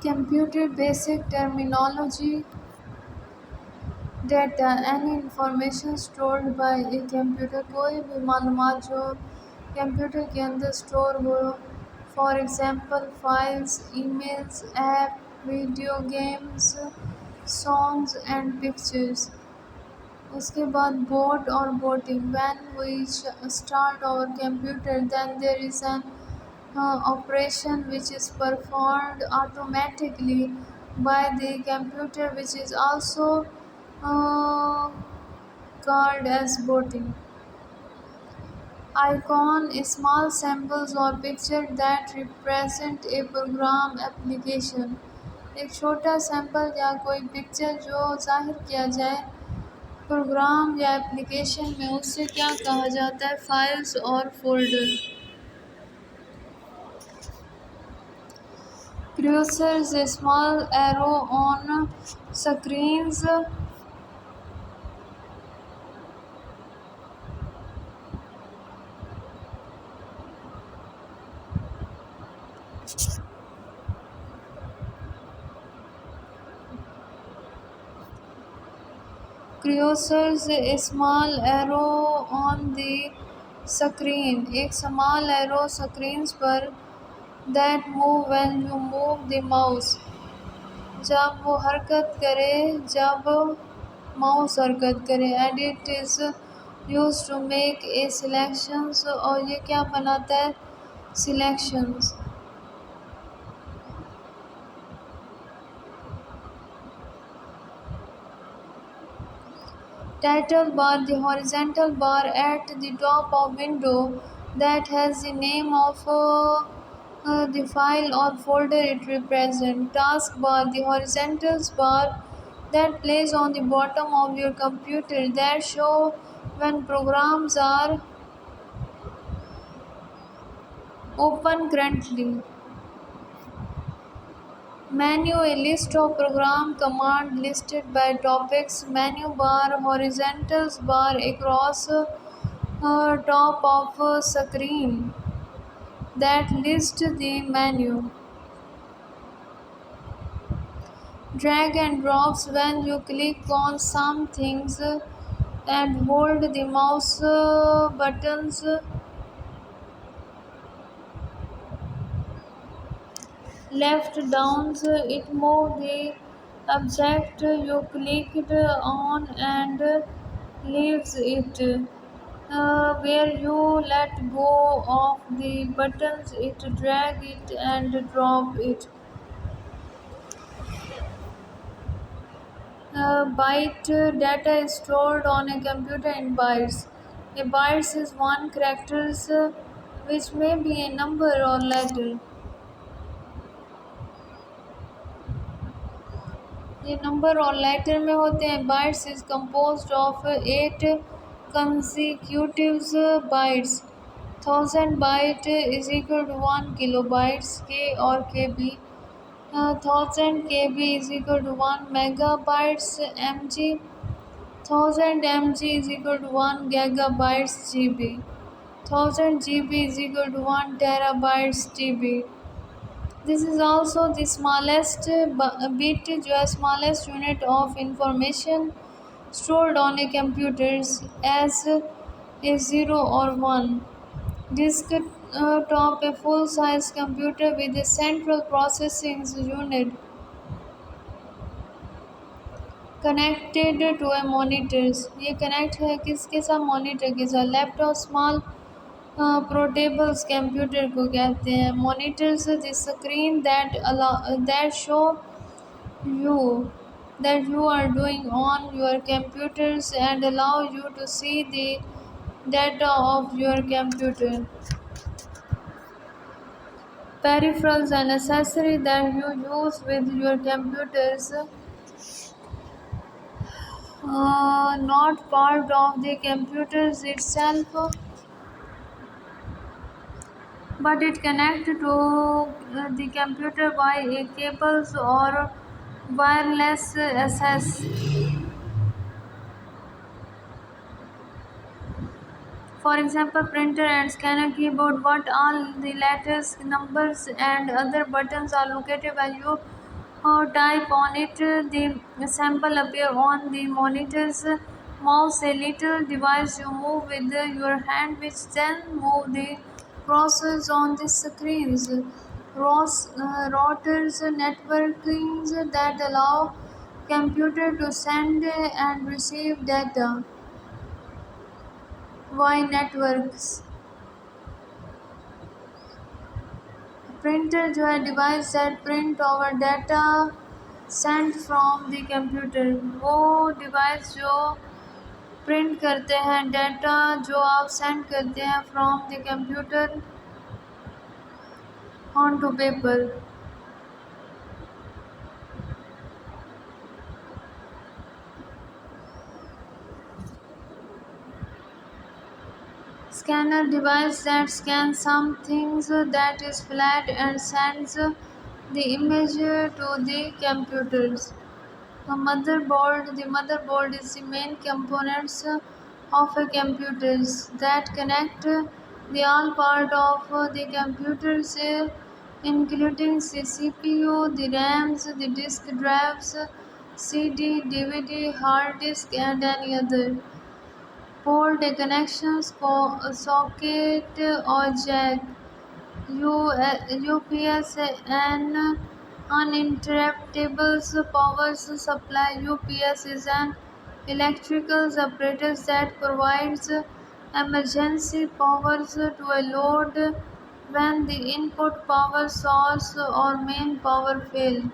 Computer basic terminology. Data any information stored by a computer कोई भी मालूमात जो कंप्यूटर के अंदर स्टोर हो for example files emails app video games songs and pictures. उसके बाद बोट और booting when we start our computer then there is an operation which is performed automatically by the computer which is also uh, called as booting. Icon small symbols or picture that represent a program application। एक छोटा sample या कोई picture जो जाहिर किया जाए programme या application में उससे क्या कहा जाता है फाइल्स और folder. Cursor is a small arrow on screens Cursor is a small arrow on the screen एक small arrow screens पर that move when you move the mouse जब वो हरकत करे जब माउस हरकत करे। Edit is used to make a selections और ये क्या बनाता है selections। Title bar the horizontal bar at the top of window that has the name of the file or folder it represents। Task bar the horizontal bar that plays on the bottom of your computer that show when programs are open currently। Menu a list of program command listed by topics। Menu bar horizontal bar across top of screen that list the menu। Drag and drops when you click on some things and hold the mouse buttons left down it move the object you clicked on and leaves it where you let go of the buttons it drag it and drop it। Byte data is stored on a computer in bytes। A bytes is one characters which may be a number or letter। ये number और letter में होते हैं। Bytes is composed of 8 consecutive bytes. 1000 byte is equal to 1 kilo bytes के और K B. 1000 K B is equal to 1 mega bytes M G. 1000 M G is equal to 1 giga bytes G B. 1000 G B is equal to 1 tera bytes T B. This is also the smallest bit जो है smallest unit of information stored on a computer as a 0 or 1। Disk top a full size computer with a central processing unit connected to a monitors। ये connect है किसके साथ monitor के साथ। Laptop small पोर्टेबल्स computer को कहते हैं। Monitors the screen that show you that you are doing on your computers and allow you to see the data of your computer। Peripherals and accessories that you use with your computers not part of the computers itself but it connect to the computer by a cables or wireless access। For example printer and scanner keyboard what all the letters numbers and other buttons are located when you or type on it. The sample appear on the monitor's mouse, a little device you move with your hand, which then move the process on the screens. Routers, networkings that allow computer to send and receive data via networks. Printer जो है device that print over data send from the computer, वो device जो print करते हैं data जो आप send करते हैं from the computer on to paper. Scanner device that scans some things that is flat and sends the image to the computers. The motherboard is the main components of a computer that connect the all part of the computers, including the CPU, the RAMs, the disk drives, CD, DVD, hard disk, and any other. Port connections, socket or jack, UPS, and uninterruptible power supply. UPS is an electrical apparatus that provides emergency power to a load when the input power source or main power fails.